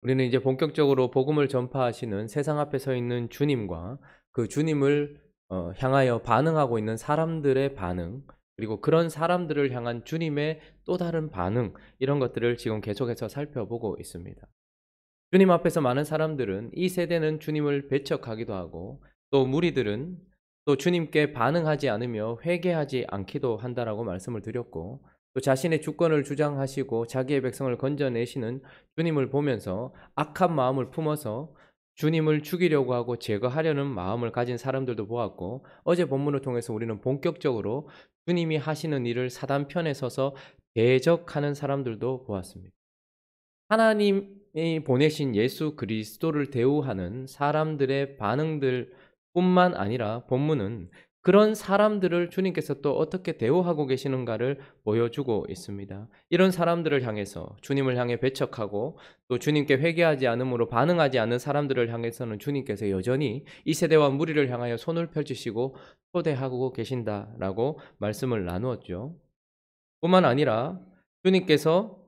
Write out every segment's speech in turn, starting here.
우리는 이제 본격적으로 복음을 전파하시는 세상 앞에 서 있는 주님과 그 주님을 향하여 반응하고 있는 사람들의 반응, 그리고 그런 사람들을 향한 주님의 또 다른 반응, 이런 것들을 지금 계속해서 살펴보고 있습니다. 주님 앞에서 많은 사람들은 이 세대는 주님을 배척하기도 하고, 또 무리들은 또 주님께 반응하지 않으며 회개하지 않기도 한다라고 말씀을 드렸고, 또 자신의 주권을 주장하시고 자기의 백성을 건져내시는 주님을 보면서 악한 마음을 품어서 주님을 죽이려고 하고 제거하려는 마음을 가진 사람들도 보았고, 어제 본문을 통해서 우리는 본격적으로 주님이 하시는 일을 사단 편에 서서 대적하는 사람들도 보았습니다. 하나님이 보내신 예수 그리스도를 대우하는 사람들의 반응들 뿐만 아니라 본문은 그런 사람들을 주님께서 또 어떻게 대우하고 계시는가를 보여주고 있습니다. 이런 사람들을 향해서 주님을 향해 배척하고 또 주님께 회개하지 않으므로 반응하지 않는 사람들을 향해서는 주님께서 여전히 이 세대와 무리를 향하여 손을 펼치시고 초대하고 계신다라고 말씀을 나누었죠. 뿐만 아니라 주님께서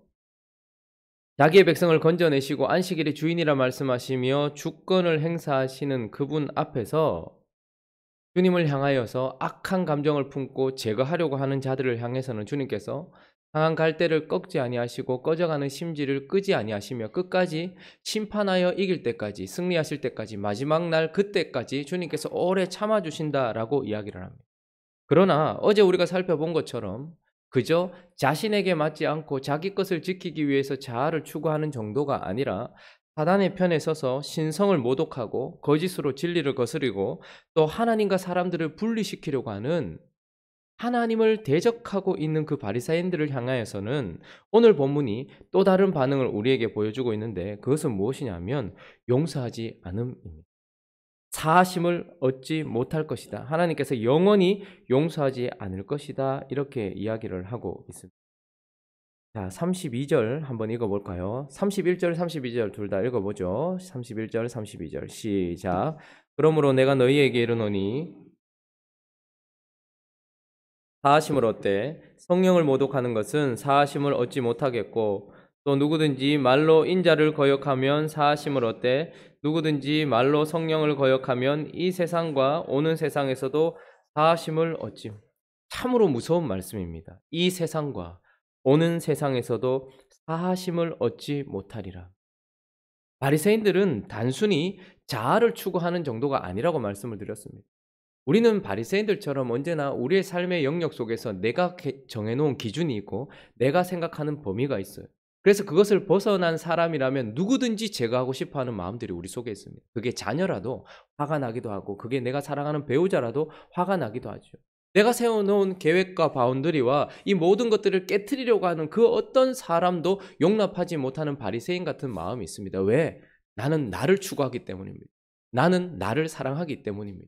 자기의 백성을 건져내시고 안식일의 주인이라 말씀하시며 주권을 행사하시는 그분 앞에서 주님을 향하여서 악한 감정을 품고 제거하려고 하는 자들을 향해서는 주님께서 상한 갈대를 꺾지 아니하시고 꺼져가는 심지를 끄지 아니하시며 끝까지 심판하여 이길 때까지, 승리하실 때까지, 마지막 날 그때까지 주님께서 오래 참아주신다라고 이야기를 합니다. 그러나 어제 우리가 살펴본 것처럼 그저 자신에게 맞지 않고 자기 것을 지키기 위해서 자아를 추구하는 정도가 아니라 사단의 편에 서서 신성을 모독하고 거짓으로 진리를 거스리고 또 하나님과 사람들을 분리시키려고 하는, 하나님을 대적하고 있는 그 바리사인들을 향하여서는 오늘 본문이 또 다른 반응을 우리에게 보여주고 있는데, 그것은 무엇이냐면 용서하지 않음입니다. 사하심을 얻지 못할 것이다. 하나님께서 영원히 용서하지 않을 것이다. 이렇게 이야기를 하고 있습니다. 자, 32절 한번 읽어볼까요? 31절, 32절 둘 다 읽어보죠. 31절, 32절 시작. 그러므로 내가 너희에게 이르노니 사하심을 얻되 성령을 모독하는 것은 사하심을 얻지 못하겠고, 또 누구든지 말로 인자를 거역하면 사하심을 얻되 누구든지 말로 성령을 거역하면 이 세상과 오는 세상에서도 사하심을 얻지. 참으로 무서운 말씀입니다. 이 세상과 오는 세상에서도 사하심을 얻지 못하리라. 바리새인들은 단순히 자아를 추구하는 정도가 아니라고 말씀을 드렸습니다. 우리는 바리새인들처럼 언제나 우리의 삶의 영역 속에서 내가 정해놓은 기준이 있고 내가 생각하는 범위가 있어요. 그래서 그것을 벗어난 사람이라면 누구든지 제거하고 싶어하는 마음들이 우리 속에 있습니다. 그게 자녀라도 화가 나기도 하고, 그게 내가 사랑하는 배우자라도 화가 나기도 하죠. 내가 세워놓은 계획과 바운더리와 이 모든 것들을 깨트리려고 하는 그 어떤 사람도 용납하지 못하는 바리새인 같은 마음이 있습니다. 왜? 나는 나를 추구하기 때문입니다. 나는 나를 사랑하기 때문입니다.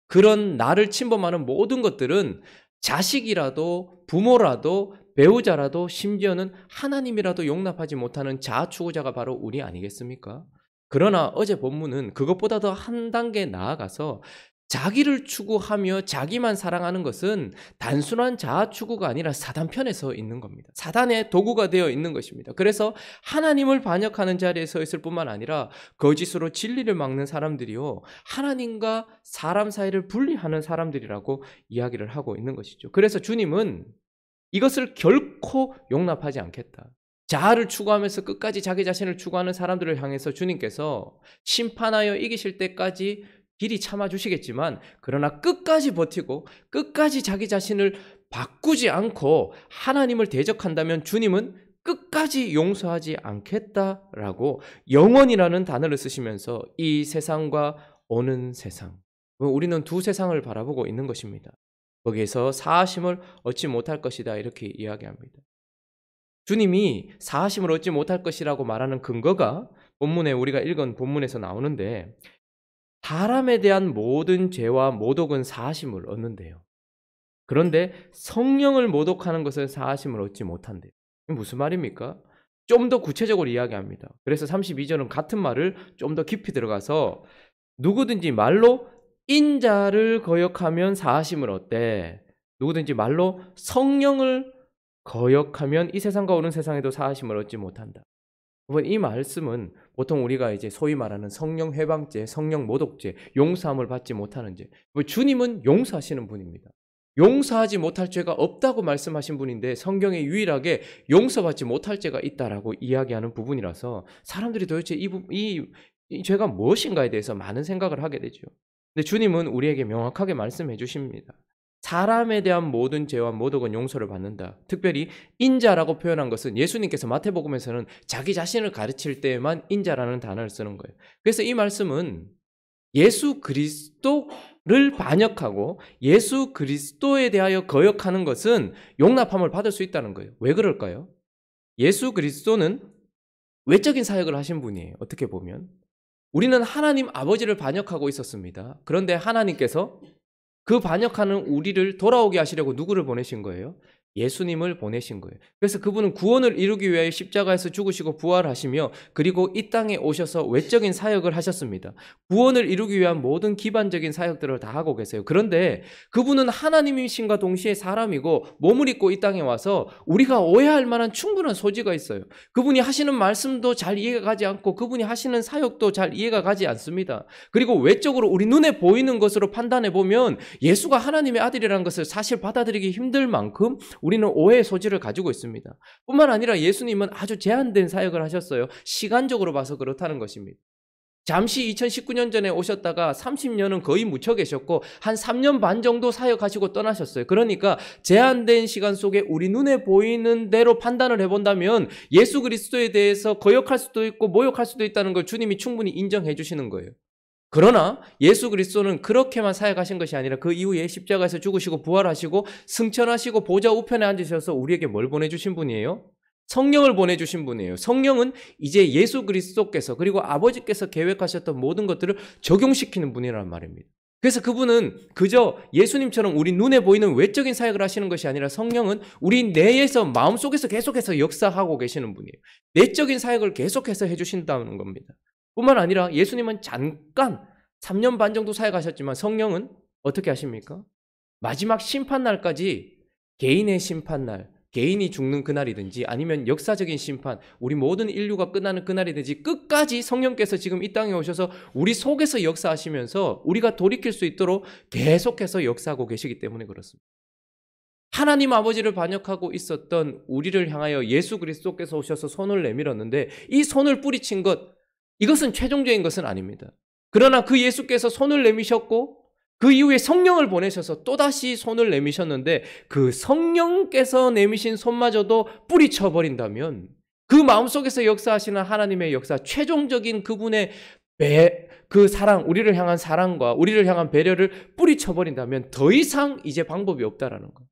그런 나를 침범하는 모든 것들은 자식이라도 부모라도 배우자라도 심지어는 하나님이라도 용납하지 못하는 자아추구자가 바로 우리 아니겠습니까? 그러나 어제 본문은 그것보다 더 한 단계 나아가서 자기를 추구하며 자기만 사랑하는 것은 단순한 자아 추구가 아니라 사단 편에 서 있는 겁니다. 사단의 도구가 되어 있는 것입니다. 그래서 하나님을 반역하는 자리에 서 있을 뿐만 아니라 거짓으로 진리를 막는 사람들이요, 하나님과 사람 사이를 분리하는 사람들이라고 이야기를 하고 있는 것이죠. 그래서 주님은 이것을 결코 용납하지 않겠다. 자아를 추구하면서 끝까지 자기 자신을 추구하는 사람들을 향해서 주님께서 심판하여 이기실 때까지 길이 참아주시겠지만, 그러나 끝까지 버티고 끝까지 자기 자신을 바꾸지 않고 하나님을 대적한다면 주님은 끝까지 용서하지 않겠다라고 영원이라는 단어를 쓰시면서 이 세상과 오는 세상, 우리는 두 세상을 바라보고 있는 것입니다. 거기에서 사하심을 얻지 못할 것이다, 이렇게 이야기합니다. 주님이 사하심을 얻지 못할 것이라고 말하는 근거가 본문에 우리가 읽은 본문에서 나오는데, 사람에 대한 모든 죄와 모독은 사하심을 얻는데요. 그런데 성령을 모독하는 것은 사하심을 얻지 못한대요. 무슨 말입니까? 좀 더 구체적으로 이야기합니다. 그래서 32절은 같은 말을 좀 더 깊이 들어가서 누구든지 말로 인자를 거역하면 사하심을 얻되 누구든지 말로 성령을 거역하면 이 세상과 오는 세상에도 사하심을 얻지 못한다. 이 말씀은 보통 우리가 이제 소위 말하는 성령 회방죄, 성령 모독죄, 용서함을 받지 못하는 죄. 주님은 용서하시는 분입니다. 용서하지 못할 죄가 없다고 말씀하신 분인데 성경에 유일하게 용서받지 못할 죄가 있다라고 이야기하는 부분이라서 사람들이 도대체 이 죄가 무엇인가에 대해서 많은 생각을 하게 되죠. 근데 주님은 우리에게 명확하게 말씀해 주십니다. 사람에 대한 모든 죄와 모독은 용서를 받는다. 특별히 인자라고 표현한 것은 예수님께서 마태복음에서는 자기 자신을 가르칠 때에만 인자라는 단어를 쓰는 거예요. 그래서 이 말씀은 예수 그리스도를 반역하고 예수 그리스도에 대하여 거역하는 것은 용납함을 받을 수 있다는 거예요. 왜 그럴까요? 예수 그리스도는 외적인 사역을 하신 분이에요. 어떻게 보면 우리는 하나님 아버지를 반역하고 있었습니다. 그런데 하나님께서 그 반역하는 우리를 돌아오게 하시려고 누구를 보내신 거예요? 예수님을 보내신 거예요. 그래서 그분은 구원을 이루기 위하여 십자가에서 죽으시고 부활하시며 그리고 이 땅에 오셔서 외적인 사역을 하셨습니다. 구원을 이루기 위한 모든 기반적인 사역들을 다 하고 계세요. 그런데 그분은 하나님이신과 동시에 사람이고 몸을 입고 이 땅에 와서 우리가 오해할 만한 충분한 소지가 있어요. 그분이 하시는 말씀도 잘 이해가 가지 않고 그분이 하시는 사역도 잘 이해가 가지 않습니다. 그리고 외적으로 우리 눈에 보이는 것으로 판단해 보면 예수가 하나님의 아들이라는 것을 사실 받아들이기 힘들 만큼 우리는 오해의 소지를 가지고 있습니다. 뿐만 아니라 예수님은 아주 제한된 사역을 하셨어요. 시간적으로 봐서 그렇다는 것입니다. 잠시 2019년 전에 오셨다가 30년은 거의 묻혀 계셨고 한 3년 반 정도 사역하시고 떠나셨어요. 그러니까 제한된 시간 속에 우리 눈에 보이는 대로 판단을 해본다면 예수 그리스도에 대해서 거역할 수도 있고 모욕할 수도 있다는 걸 주님이 충분히 인정해 주시는 거예요. 그러나 예수 그리스도는 그렇게만 사역하신 것이 아니라 그 이후에 십자가에서 죽으시고 부활하시고 승천하시고 보좌 우편에 앉으셔서 우리에게 뭘 보내주신 분이에요? 성령을 보내주신 분이에요. 성령은 이제 예수 그리스도께서 그리고 아버지께서 계획하셨던 모든 것들을 적용시키는 분이란 말입니다. 그래서 그분은 그저 예수님처럼 우리 눈에 보이는 외적인 사역을 하시는 것이 아니라 성령은 우리 내에서 마음속에서 계속해서 역사하고 계시는 분이에요. 내적인 사역을 계속해서 해주신다는 겁니다. 뿐만 아니라 예수님은 잠깐 3년 반 정도 사역하셨지만 성령은 어떻게 하십니까? 마지막 심판날까지 개인의 심판날, 개인이 죽는 그날이든지 아니면 역사적인 심판, 우리 모든 인류가 끝나는 그날이든지 끝까지 성령께서 지금 이 땅에 오셔서 우리 속에서 역사하시면서 우리가 돌이킬 수 있도록 계속해서 역사하고 계시기 때문에 그렇습니다. 하나님 아버지를 반역하고 있었던 우리를 향하여 예수 그리스도께서 오셔서 손을 내밀었는데 이 손을 뿌리친 것, 이것은 최종적인 것은 아닙니다. 그러나 그 예수께서 손을 내미셨고 그 이후에 성령을 보내셔서 또다시 손을 내미셨는데 그 성령께서 내미신 손마저도 뿌리쳐버린다면 그 마음속에서 역사하시는 하나님의 역사, 최종적인 그분의 그 사랑, 우리를 향한 사랑과 우리를 향한 배려를 뿌리쳐버린다면 더 이상 이제 방법이 없다라는 거예요.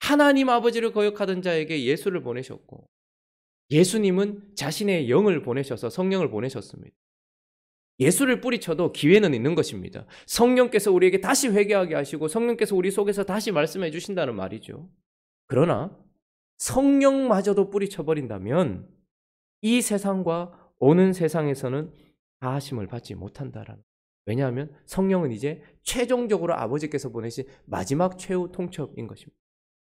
하나님 아버지를 거역하던 자에게 예수를 보내셨고 예수님은 자신의 영을 보내셔서 성령을 보내셨습니다. 예수를 뿌리쳐도 기회는 있는 것입니다. 성령께서 우리에게 다시 회개하게 하시고 성령께서 우리 속에서 다시 말씀해 주신다는 말이죠. 그러나 성령마저도 뿌리쳐버린다면 이 세상과 오는 세상에서는 다하심을 받지 못한다라는. 왜냐하면 성령은 이제 최종적으로 아버지께서 보내신 마지막 최후 통첩인 것입니다.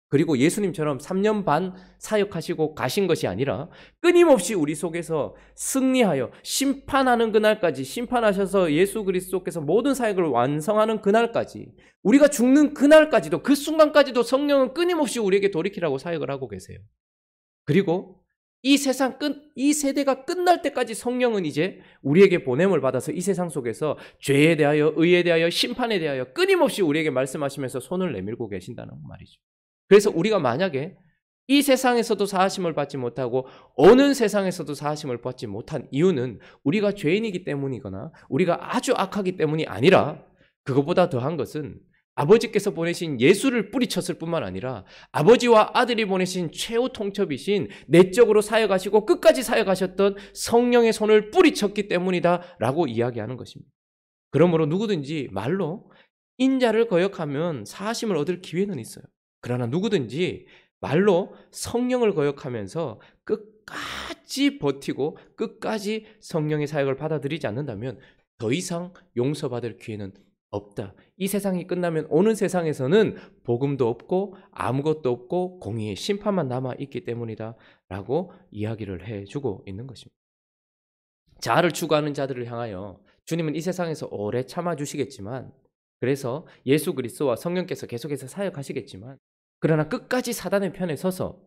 그리고 예수님처럼 3년 반 사역하시고 가신 것이 아니라 끊임없이 우리 속에서 승리하여 심판하는 그날까지, 심판하셔서 예수 그리스도께서 모든 사역을 완성하는 그날까지, 우리가 죽는 그날까지도, 그 순간까지도 성령은 끊임없이 우리에게 돌이키라고 사역을 하고 계세요. 그리고 이 세대가 끝날 때까지 성령은 이제 우리에게 보냄을 받아서 이 세상 속에서 죄에 대하여, 의에 대하여, 심판에 대하여 끊임없이 우리에게 말씀하시면서 손을 내밀고 계신다는 말이죠. 그래서 우리가 만약에 이 세상에서도 사하심을 받지 못하고 어느 세상에서도 사하심을 받지 못한 이유는 우리가 죄인이기 때문이거나 우리가 아주 악하기 때문이 아니라 그것보다 더한 것은 아버지께서 보내신 예수를 뿌리쳤을 뿐만 아니라 아버지와 아들이 보내신 최후 통첩이신 내적으로 사역하시고 끝까지 사역하셨던 성령의 손을 뿌리쳤기 때문이다 라고 이야기하는 것입니다. 그러므로 누구든지 말로 인자를 거역하면 사하심을 얻을 기회는 있어요. 그러나 누구든지 말로 성령을 거역하면서 끝까지 버티고 끝까지 성령의 사역을 받아들이지 않는다면 더 이상 용서받을 기회는 없다. 이 세상이 끝나면 오는 세상에서는 복음도 없고 아무것도 없고 공의의 심판만 남아있기 때문이다 라고 이야기를 해주고 있는 것입니다. 자아를 추구하는 자들을 향하여 주님은 이 세상에서 오래 참아주시겠지만, 그래서 예수 그리스도와 성령께서 계속해서 사역하시겠지만, 그러나 끝까지 사단의 편에 서서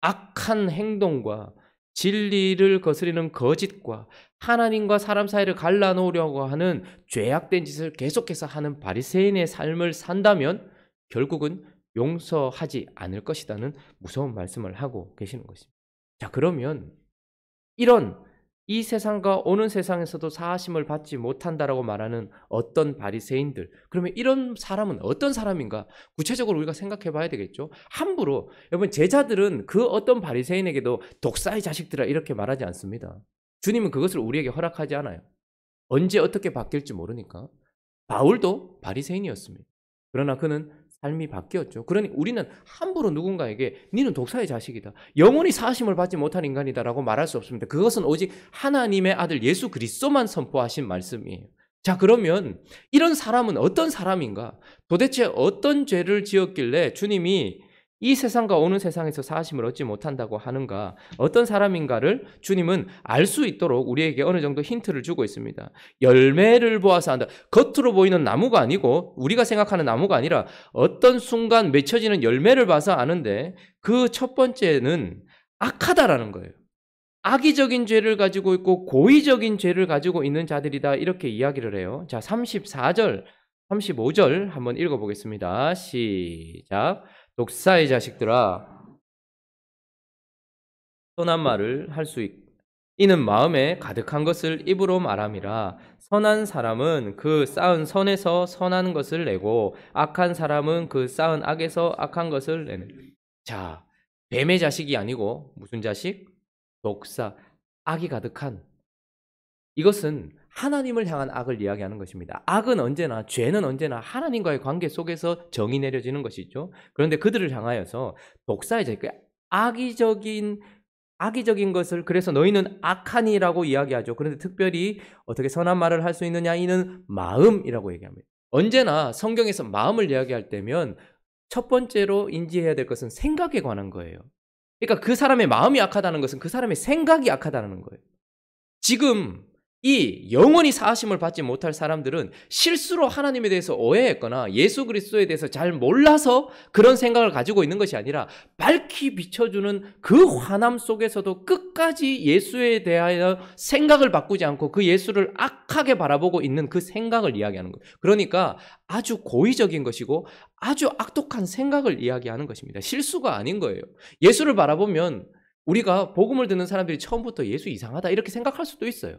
악한 행동과 진리를 거스리는 거짓과 하나님과 사람 사이를 갈라놓으려고 하는 죄악된 짓을 계속해서 하는 바리새인의 삶을 산다면 결국은 용서하지 않을 것이라는 무서운 말씀을 하고 계시는 것입니다. 자, 그러면 이 세상과 오는 세상에서도 사하심을 받지 못한다라고 말하는 어떤 바리새인들, 그러면 이런 사람은 어떤 사람인가? 구체적으로 우리가 생각해 봐야 되겠죠. 함부로, 여러분, 제자들은 그 어떤 바리새인에게도 독사의 자식들아 이렇게 말하지 않습니다. 주님은 그것을 우리에게 허락하지 않아요. 언제 어떻게 바뀔지 모르니까. 바울도 바리새인이었습니다. 그러나 그는 삶이 바뀌었죠. 그러니 우리는 함부로 누군가에게 니는 독사의 자식이다, 영원히 사하심을 받지 못한 인간이다 라고 말할 수 없습니다. 그것은 오직 하나님의 아들 예수 그리스도만 선포하신 말씀이에요. 자, 그러면 이런 사람은 어떤 사람인가? 도대체 어떤 죄를 지었길래 주님이 이 세상과 오는 세상에서 사하심을 얻지 못한다고 하는가? 어떤 사람인가를 주님은 알 수 있도록 우리에게 어느 정도 힌트를 주고 있습니다. 열매를 보아서 안다. 겉으로 보이는 나무가 아니고 우리가 생각하는 나무가 아니라 어떤 순간 맺혀지는 열매를 봐서 아는데, 그 첫 번째는 악하다라는 거예요. 악의적인 죄를 가지고 있고 고의적인 죄를 가지고 있는 자들이다, 이렇게 이야기를 해요. 자, 34절, 35절 한번 읽어보겠습니다. 시작. 독사의 자식들아, 선한 말을 할 수 이는 마음에 가득한 것을 입으로 말함이라. 선한 사람은 그 쌓은 선에서 선한 것을 내고 악한 사람은 그 쌓은 악에서 악한 것을 내는. 자, 뱀의 자식이 아니고 무슨 자식? 독사, 악이 가득한. 이것은 하나님을 향한 악을 이야기하는 것입니다. 악은 언제나, 죄는 언제나 하나님과의 관계 속에서 정의 내려지는 것이죠. 그런데 그들을 향하여서 독사의 자식, 악의적인 것을, 그래서 너희는 악하니라고 이야기하죠. 그런데 특별히 어떻게 선한 말을 할 수 있느냐? 이는 마음이라고 얘기합니다. 언제나 성경에서 마음을 이야기할 때면 첫 번째로 인지해야 될 것은 생각에 관한 거예요. 그러니까 그 사람의 마음이 악하다는 것은 그 사람의 생각이 악하다는 거예요. 지금 이 영원히 사하심을 받지 못할 사람들은 실수로 하나님에 대해서 오해했거나 예수 그리스도에 대해서 잘 몰라서 그런 생각을 가지고 있는 것이 아니라, 밝히 비춰주는 그 환함 속에서도 끝까지 예수에 대하여 생각을 바꾸지 않고 그 예수를 악하게 바라보고 있는 그 생각을 이야기하는 거예요. 그러니까 아주 고의적인 것이고 아주 악독한 생각을 이야기하는 것입니다. 실수가 아닌 거예요. 예수를 바라보면 우리가 복음을 듣는 사람들이 처음부터 예수 이상하다 이렇게 생각할 수도 있어요.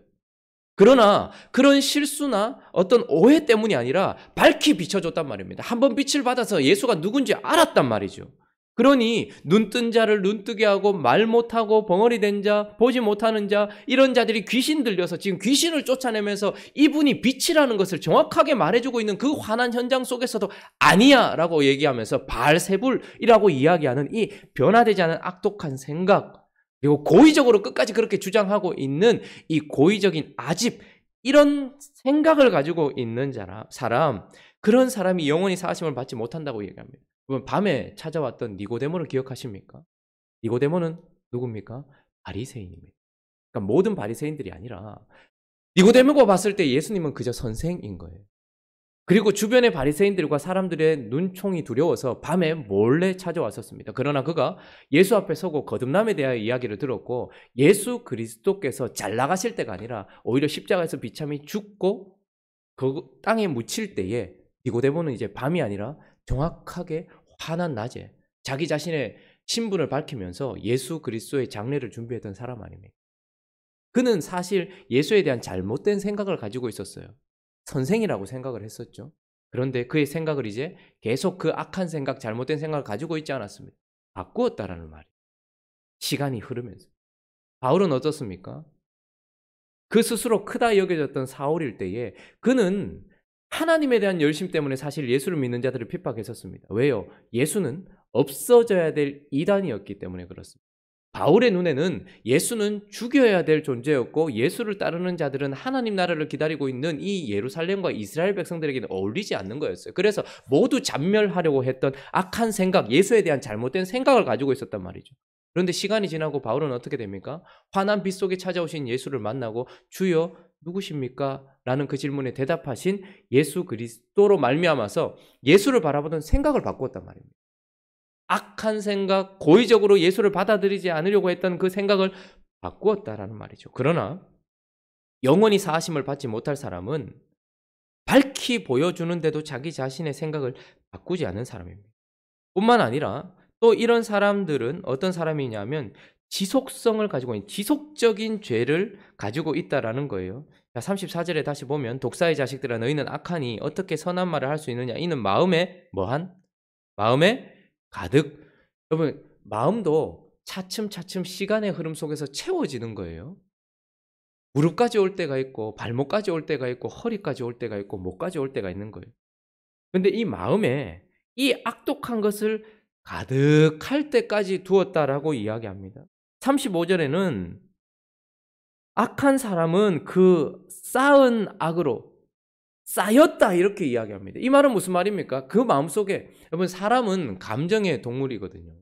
그러나 그런 실수나 어떤 오해 때문이 아니라 밝히 비춰줬단 말입니다. 한번 빛을 받아서 예수가 누군지 알았단 말이죠. 그러니 눈뜬 자를 눈뜨게 하고 말 못하고 벙어리 된 자, 보지 못하는 자, 이런 자들이 귀신 들려서 지금 귀신을 쫓아내면서 이분이 빛이라는 것을 정확하게 말해주고 있는 그 환한 현장 속에서도 아니야 라고 얘기하면서 바알세불이라고 이야기하는 이 변화되지 않은 악독한 생각, 그리고 고의적으로 끝까지 그렇게 주장하고 있는 이 고의적인 아집, 이런 생각을 가지고 있는 사람, 그런 사람이 영원히 사하심을 받지 못한다고 얘기합니다. 밤에 찾아왔던 니고데모를 기억하십니까? 니고데모는 누굽니까? 바리새인입니다. 그러니까 모든 바리새인들이 아니라 니고데모가 봤을 때 예수님은 그저 선생인 거예요. 그리고 주변의 바리새인들과 사람들의 눈총이 두려워서 밤에 몰래 찾아왔었습니다. 그러나 그가 예수 앞에 서고 거듭남에 대하여 이야기를 들었고, 예수 그리스도께서 잘 나가실 때가 아니라 오히려 십자가에서 비참히 죽고 그 땅에 묻힐 때에 니고데모는 이제 밤이 아니라 정확하게 환한 낮에 자기 자신의 신분을 밝히면서 예수 그리스도의 장례를 준비했던 사람 아닙니까? 그는 사실 예수에 대한 잘못된 생각을 가지고 있었어요. 선생이라고 생각을 했었죠. 그런데 그의 생각을 이제 계속 그 악한 생각, 잘못된 생각을 가지고 있지 않았습니다. 바꾸었다라는 말이에요. 시간이 흐르면서. 바울은 어떻습니까? 그 스스로 크다 여겨졌던 사울일 때에 그는 하나님에 대한 열심 때문에 사실 예수를 믿는 자들을 핍박했었습니다. 왜요? 예수는 없어져야 될 이단이었기 때문에 그렇습니다. 바울의 눈에는 예수는 죽여야 될 존재였고 예수를 따르는 자들은 하나님 나라를 기다리고 있는 이 예루살렘과 이스라엘 백성들에게는 어울리지 않는 거였어요. 그래서 모두 잔멸하려고 했던 악한 생각, 예수에 대한 잘못된 생각을 가지고 있었단 말이죠. 그런데 시간이 지나고 바울은 어떻게 됩니까? 환한 빛 속에 찾아오신 예수를 만나고 주여 누구십니까? 라는 그 질문에 대답하신 예수 그리스도로 말미암아서 예수를 바라보던 생각을 바꾸었단 말입니다. 악한 생각, 고의적으로 예수를 받아들이지 않으려고 했던 그 생각을 바꾸었다라는 말이죠. 그러나 영원히 사하심을 받지 못할 사람은 밝히 보여주는데도 자기 자신의 생각을 바꾸지 않는 사람입니다. 뿐만 아니라 또 이런 사람들은 어떤 사람이냐면 지속성을 가지고 있는 지속적인 죄를 가지고 있다라는 거예요. 자, 34절에 다시 보면 독사의 자식들아 너희는 악하니 어떻게 선한 말을 할 수 있느냐 이는 마음에 뭐한? 마음에 가득. 여러분 마음도 차츰차츰 시간의 흐름 속에서 채워지는 거예요. 무릎까지 올 때가 있고 발목까지 올 때가 있고 허리까지 올 때가 있고 목까지 올 때가 있는 거예요. 그런데 이 마음에 이 악독한 것을 가득할 때까지 두었다라고 이야기합니다. 35절에는 악한 사람은 그 쌓은 악으로 쌓였다 이렇게 이야기합니다. 이 말은 무슨 말입니까? 그 마음속에 여러분 사람은 감정의 동물이거든요.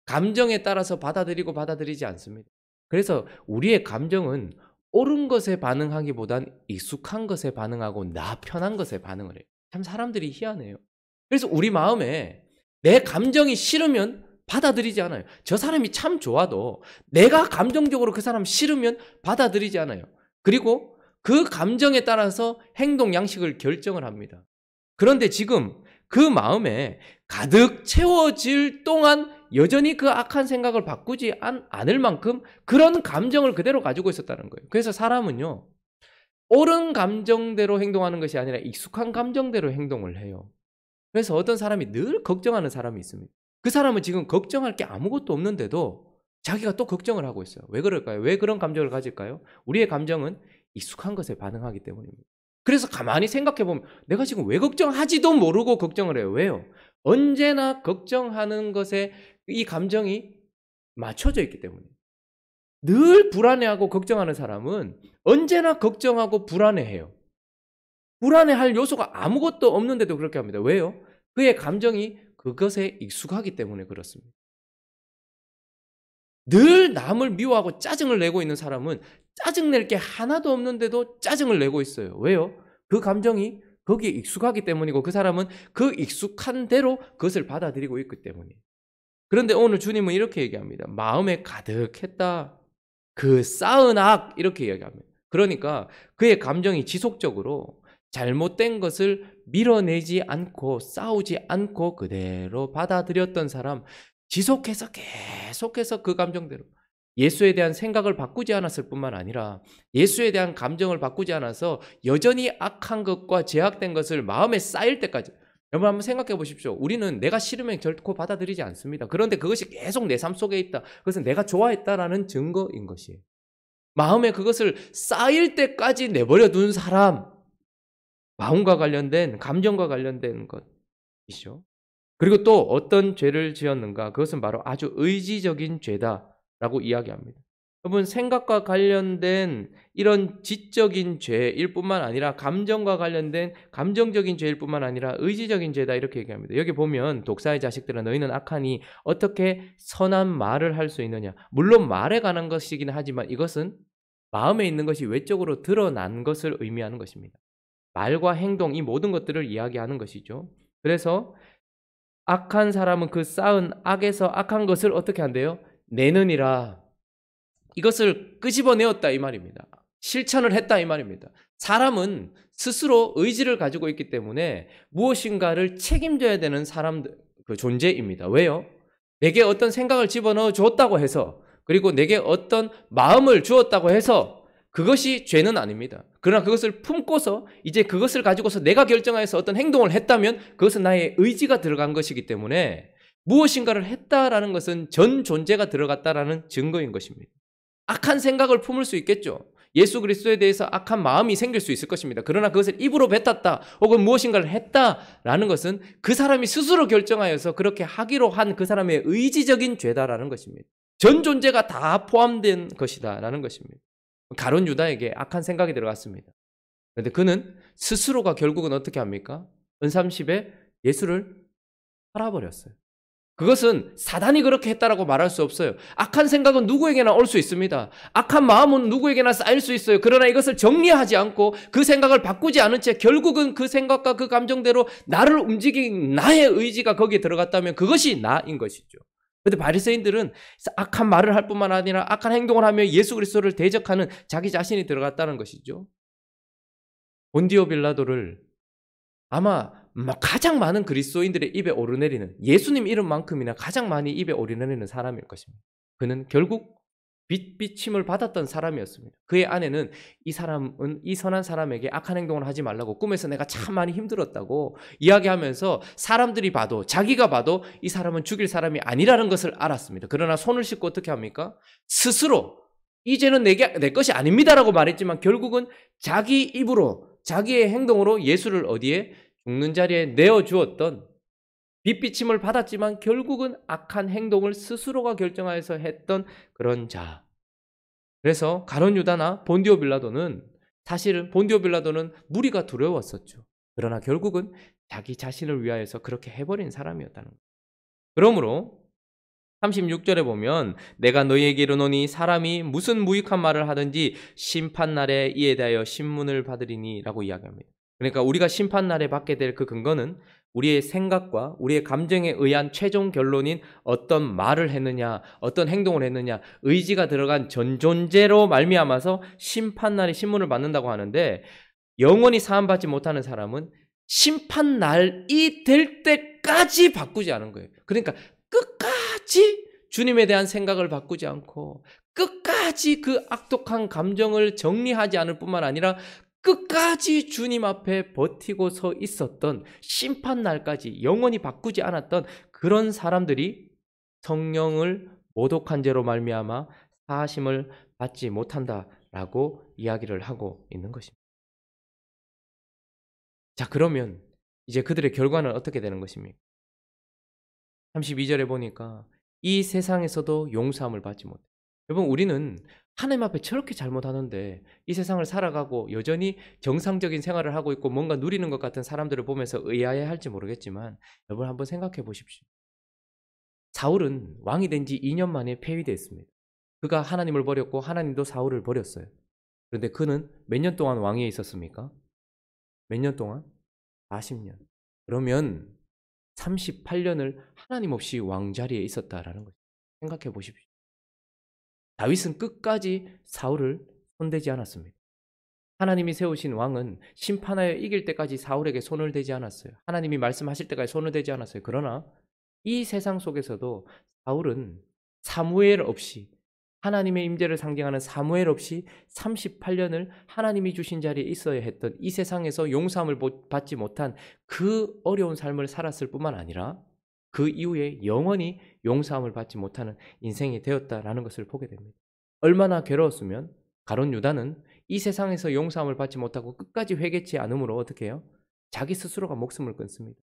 감정에 따라서 받아들이고 받아들이지 않습니다. 그래서 우리의 감정은 옳은 것에 반응하기보단 익숙한 것에 반응하고 나 편한 것에 반응을 해요. 참 사람들이 희한해요. 그래서 우리 마음에 내 감정이 싫으면 받아들이지 않아요. 저 사람이 참 좋아도 내가 감정적으로 그 사람 싫으면 받아들이지 않아요. 그리고 그 감정에 따라서 행동 양식을 결정을 합니다. 그런데 지금 그 마음에 가득 채워질 동안 여전히 그 악한 생각을 바꾸지 않을 만큼 그런 감정을 그대로 가지고 있었다는 거예요. 그래서 사람은요, 옳은 감정대로 행동하는 것이 아니라 익숙한 감정대로 행동을 해요. 그래서 어떤 사람이 늘 걱정하는 사람이 있습니다. 그 사람은 지금 걱정할 게 아무것도 없는데도 자기가 또 걱정을 하고 있어요. 왜 그럴까요? 왜 그런 감정을 가질까요? 우리의 감정은 익숙한 것에 반응하기 때문입니다. 그래서 가만히 생각해보면 내가 지금 왜 걱정하지도 모르고 걱정을 해요. 왜요? 언제나 걱정하는 것에 이 감정이 맞춰져 있기 때문에. 늘 불안해하고 걱정하는 사람은 언제나 걱정하고 불안해해요. 불안해할 요소가 아무것도 없는데도 그렇게 합니다. 왜요? 그의 감정이 그것에 익숙하기 때문에 그렇습니다. 늘 남을 미워하고 짜증을 내고 있는 사람은 짜증낼 게 하나도 없는데도 짜증을 내고 있어요. 왜요? 그 감정이 거기에 익숙하기 때문이고 그 사람은 그 익숙한 대로 그것을 받아들이고 있기 때문이에요. 그런데 오늘 주님은 이렇게 얘기합니다. 마음에 가득했다. 그 쌓은 악 이렇게 이야기합니다. 그러니까 그의 감정이 지속적으로 잘못된 것을 밀어내지 않고 싸우지 않고 그대로 받아들였던 사람, 지속해서 계속해서 그 감정대로 예수에 대한 생각을 바꾸지 않았을 뿐만 아니라 예수에 대한 감정을 바꾸지 않아서 여전히 악한 것과 제약된 것을 마음에 쌓일 때까지. 여러분 한번 생각해 보십시오. 우리는 내가 싫으면 결코 받아들이지 않습니다. 그런데 그것이 계속 내 삶 속에 있다. 그것은 내가 좋아했다라는 증거인 것이에요. 마음에 그것을 쌓일 때까지 내버려 둔 사람, 마음과 관련된 감정과 관련된 것이죠. 그리고 또 어떤 죄를 지었는가? 그것은 바로 아주 의지적인 죄다라고 이야기합니다. 여러분 생각과 관련된 이런 지적인 죄일 뿐만 아니라 감정과 관련된 감정적인 죄일 뿐만 아니라 의지적인 죄다 이렇게 얘기합니다. 여기 보면 독사의 자식들아 너희는 악하니 어떻게 선한 말을 할 수 있느냐. 물론 말에 관한 것이긴 하지만 이것은 마음에 있는 것이 외적으로 드러난 것을 의미하는 것입니다. 말과 행동 이 모든 것들을 이야기하는 것이죠. 그래서 악한 사람은 그 쌓은 악에서 악한 것을 어떻게 한대요? 내느니라. 이것을 끄집어내었다 이 말입니다. 실천을 했다 이 말입니다. 사람은 스스로 의지를 가지고 있기 때문에 무엇인가를 책임져야 되는 그 존재입니다. 왜요? 내게 어떤 생각을 집어넣어 주었다고 해서 그리고 내게 어떤 마음을 주었다고 해서 그것이 죄는 아닙니다. 그러나 그것을 품고서 이제 그것을 가지고서 내가 결정해서 어떤 행동을 했다면 그것은 나의 의지가 들어간 것이기 때문에 무엇인가를 했다라는 것은 전 존재가 들어갔다라는 증거인 것입니다. 악한 생각을 품을 수 있겠죠. 예수 그리스도에 대해서 악한 마음이 생길 수 있을 것입니다. 그러나 그것을 입으로 뱉었다 혹은 무엇인가를 했다라는 것은 그 사람이 스스로 결정하여서 그렇게 하기로 한 그 사람의 의지적인 죄다라는 것입니다. 전 존재가 다 포함된 것이다라는 것입니다. 가룟 유다에게 악한 생각이 들어갔습니다. 그런데 그는 스스로가 결국은 어떻게 합니까? 은삼십에 예수를 팔아버렸어요. 그것은 사단이 그렇게 했다라고 말할 수 없어요. 악한 생각은 누구에게나 올 수 있습니다. 악한 마음은 누구에게나 쌓일 수 있어요. 그러나 이것을 정리하지 않고 그 생각을 바꾸지 않은 채 결국은 그 생각과 그 감정대로 나를 움직인 나의 의지가 거기에 들어갔다면 그것이 나인 것이죠. 그런데 바리새인들은 악한 말을 할 뿐만 아니라 악한 행동을 하며 예수 그리스도를 대적하는 자기 자신이 들어갔다는 것이죠. 본디오 빌라도를 아마 가장 많은 그리스도인들의 입에 오르내리는, 예수님 이름만큼이나 가장 많이 입에 오르내리는 사람일 것입니다. 그는 결국 빛비침을 받았던 사람이었습니다. 그의 아내는 이 사람은 이 선한 사람에게 악한 행동을 하지 말라고 꿈에서 내가 참 많이 힘들었다고 이야기하면서 사람들이 봐도, 자기가 봐도 이 사람은 죽일 사람이 아니라는 것을 알았습니다. 그러나 손을 씻고 어떻게 합니까? 스스로 이제는 내 것이 아닙니다라고 말했지만 결국은 자기 입으로, 자기의 행동으로 예수를 어디에? 죽는 자리에 내어주었던, 빛비침을 받았지만 결국은 악한 행동을 스스로가 결정하여서 했던 그런 자. 그래서 가룟 유다나 본디오 빌라도는, 사실은 본디오 빌라도는 무리가 두려웠었죠. 그러나 결국은 자기 자신을 위하여서 그렇게 해버린 사람이었다는 거예요. 그러므로 36절에 보면 내가 너희에게 이르노니 사람이 무슨 무익한 말을 하든지 심판날에 이에 대하여 신문을 받으리니 라고 이야기합니다. 그러니까 우리가 심판날에 받게 될 그 근거는 우리의 생각과 우리의 감정에 의한 최종 결론인 어떤 말을 했느냐, 어떤 행동을 했느냐, 의지가 들어간 전존재로 말미암아서 심판날에 신문을 받는다고 하는데, 영원히 사함받지 못하는 사람은 심판날이 될 때까지 바꾸지 않은 거예요. 그러니까 끝까지 주님에 대한 생각을 바꾸지 않고 끝까지 그 악독한 감정을 정리하지 않을 뿐만 아니라 끝까지 주님 앞에 버티고 서 있었던, 심판날까지 영원히 바꾸지 않았던 그런 사람들이 성령을 모독한 죄로 말미암아 사하심을 받지 못한다라고 이야기를 하고 있는 것입니다. 자, 그러면 이제 그들의 결과는 어떻게 되는 것입니까? 32절에 보니까 이 세상에서도 용서함을 받지 못해. 여러분, 우리는 하나님 앞에 저렇게 잘못하는데 이 세상을 살아가고 여전히 정상적인 생활을 하고 있고 뭔가 누리는 것 같은 사람들을 보면서 의아해할지 모르겠지만, 여러분 한번 생각해 보십시오. 사울은 왕이 된 지 2년 만에 폐위됐습니다. 그가 하나님을 버렸고 하나님도 사울을 버렸어요. 그런데 그는 몇 년 동안 왕위에 있었습니까? 몇 년 동안? 40년. 그러면 38년을 하나님 없이 왕자리에 있었다라는 거죠. 생각해 보십시오. 다윗은 끝까지 사울을 손대지 않았습니다. 하나님이 세우신 왕은 심판하여 이길 때까지 사울에게 손을 대지 않았어요. 하나님이 말씀하실 때까지 손을 대지 않았어요. 그러나 이 세상 속에서도 사울은 사무엘 없이, 하나님의 임재를 상징하는 사무엘 없이 38년을 하나님이 주신 자리에 있어야 했던, 이 세상에서 용서함을 받지 못한 그 어려운 삶을 살았을 뿐만 아니라 그 이후에 영원히 용서함을 받지 못하는 인생이 되었다라는 것을 보게 됩니다. 얼마나 괴로웠으면 가룟 유다는 이 세상에서 용서함을 받지 못하고 끝까지 회개치 않으므로 어떻게 해요? 자기 스스로가 목숨을 끊습니다.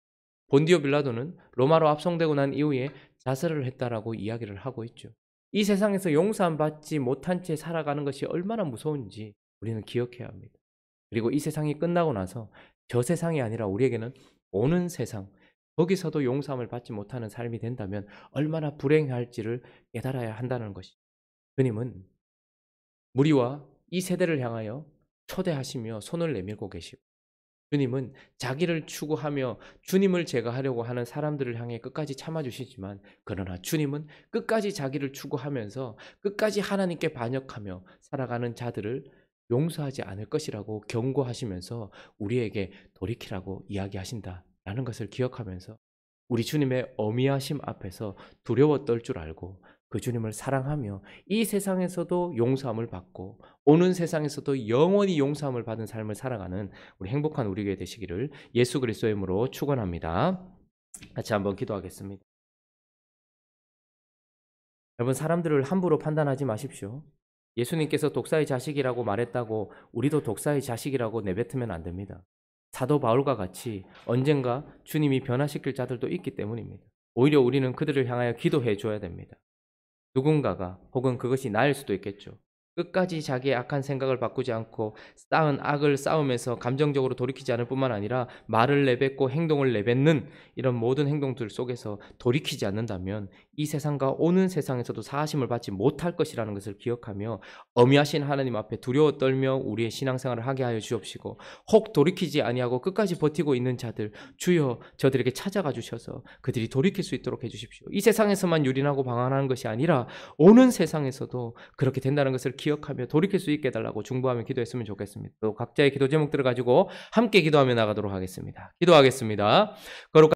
본디오 빌라도는 로마로 압송되고 난 이후에 자살을 했다라고 이야기를 하고 있죠. 이 세상에서 용서함 받지 못한 채 살아가는 것이 얼마나 무서운지 우리는 기억해야 합니다. 그리고 이 세상이 끝나고 나서 저 세상이 아니라 우리에게는 오는 세상, 거기서도 용서함을 받지 못하는 삶이 된다면 얼마나 불행할지를 깨달아야 한다는 것이죠. 주님은 무리와 이 세대를 향하여 초대하시며 손을 내밀고 계시고, 주님은 자기를 추구하며 주님을 제거하려고 하는 사람들을 향해 끝까지 참아주시지만, 그러나 주님은 끝까지 자기를 추구하면서 끝까지 하나님께 반역하며 살아가는 자들을 용서하지 않을 것이라고 경고하시면서 우리에게 돌이키라고 이야기하신다라는 것을 기억하면서 우리 주님의 어미하심 앞에서 두려워 떨 줄 알고 그 주님을 사랑하며 이 세상에서도 용서함을 받고 오는 세상에서도 영원히 용서함을 받은 삶을 살아가는 우리 행복한 우리 교회 되시기를 예수 그리스도의 이름으로 축원합니다. 같이 한번 기도하겠습니다. 여러분, 사람들을 함부로 판단하지 마십시오. 예수님께서 독사의 자식이라고 말했다고 우리도 독사의 자식이라고 내뱉으면 안 됩니다. 사도 바울과 같이 언젠가 주님이 변화시킬 자들도 있기 때문입니다. 오히려 우리는 그들을 향하여 기도해 줘야 됩니다. 누군가가 혹은 그것이 나일 수도 있겠죠. 끝까지 자기의 악한 생각을 바꾸지 않고 쌓은 악을 쌓으면서 감정적으로 돌이키지 않을 뿐만 아니라 말을 내뱉고 행동을 내뱉는 이런 모든 행동들 속에서 돌이키지 않는다면 이 세상과 오는 세상에서도 사하심을 받지 못할 것이라는 것을 기억하며 어미하신 하나님 앞에 두려워 떨며 우리의 신앙생활을 하게 하여 주옵시고, 혹 돌이키지 아니하고 끝까지 버티고 있는 자들, 주여 저들에게 찾아가 주셔서 그들이 돌이킬 수 있도록 해주십시오. 이 세상에서만 유린하고 방황하는 것이 아니라 오는 세상에서도 그렇게 된다는 것을 기억하며 돌이킬 수 있게 해달라고 중보하며 기도했으면 좋겠습니다. 또 각자의 기도 제목들을 가지고 함께 기도하며 나가도록 하겠습니다. 기도하겠습니다. 거룩한